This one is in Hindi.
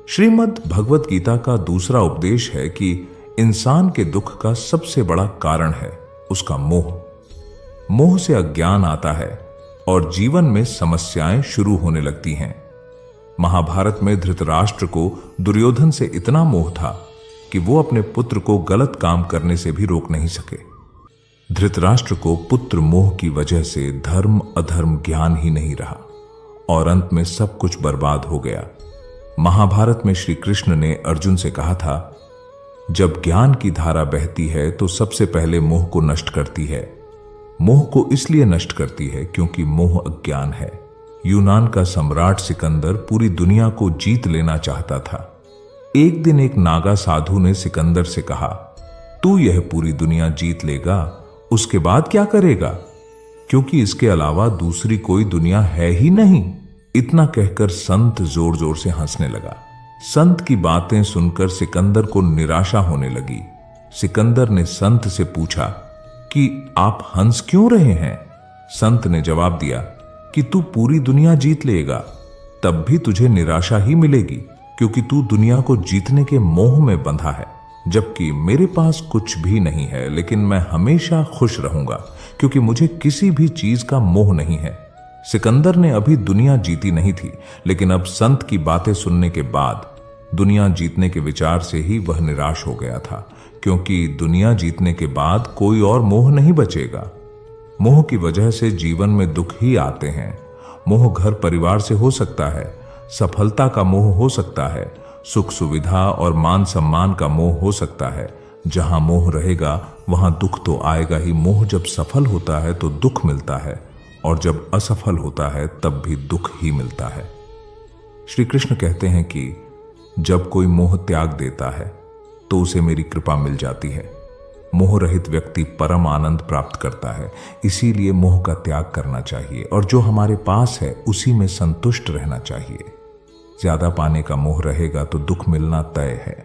श्रीमद् भगवत गीता का दूसरा उपदेश है कि इंसान के दुख का सबसे बड़ा कारण है उसका मोह। मोह से अज्ञान आता है और जीवन में समस्याएं शुरू होने लगती हैं। महाभारत में धृतराष्ट्र को दुर्योधन से इतना मोह था कि वो अपने पुत्र को गलत काम करने से भी रोक नहीं सके। धृतराष्ट्र को पुत्र मोह की वजह से धर्म अधर्म ज्ञान ही नहीं रहा और अंत में सब कुछ बर्बाद हो गया। महाभारत में श्री कृष्ण ने अर्जुन से कहा था, जब ज्ञान की धारा बहती है तो सबसे पहले मोह को नष्ट करती है। मोह को इसलिए नष्ट करती है क्योंकि मोह अज्ञान है। यूनान का सम्राट सिकंदर पूरी दुनिया को जीत लेना चाहता था। एक दिन एक नागा साधु ने सिकंदर से कहा, तू यह पूरी दुनिया जीत लेगा, उसके बाद क्या करेगा? क्योंकि इसके अलावा दूसरी कोई दुनिया है ही नहीं। इतना कहकर संत जोर जोर से हंसने लगा। संत की बातें सुनकर सिकंदर को निराशा होने लगी। सिकंदर ने संत से पूछा कि आप हंस क्यों रहे हैं? संत ने जवाब दिया कि तू पूरी दुनिया जीत लेगा तब भी तुझे निराशा ही मिलेगी, क्योंकि तू दुनिया को जीतने के मोह में बंधा है, जबकि मेरे पास कुछ भी नहीं है, लेकिन मैं हमेशा खुश रहूंगा क्योंकि मुझे किसी भी चीज का मोह नहीं है। सिकंदर ने अभी दुनिया जीती नहीं थी, लेकिन अब संत की बातें सुनने के बाद दुनिया जीतने के विचार से ही वह निराश हो गया था, क्योंकि दुनिया जीतने के बाद कोई और मोह नहीं बचेगा। मोह की वजह से जीवन में दुख ही आते हैं। मोह घर परिवार से हो सकता है, सफलता का मोह हो सकता है, सुख सुविधा और मान सम्मान का मोह हो सकता है। जहां मोह रहेगा वहां दुख तो आएगा ही। मोह जब सफल होता है तो दुख मिलता है, और जब असफल होता है तब भी दुख ही मिलता है। श्री कृष्ण कहते हैं कि जब कोई मोह त्याग देता है तो उसे मेरी कृपा मिल जाती है। मोह रहित व्यक्ति परम आनंद प्राप्त करता है। इसीलिए मोह का त्याग करना चाहिए और जो हमारे पास है उसी में संतुष्ट रहना चाहिए। ज्यादा पाने का मोह रहेगा तो दुख मिलना तय है।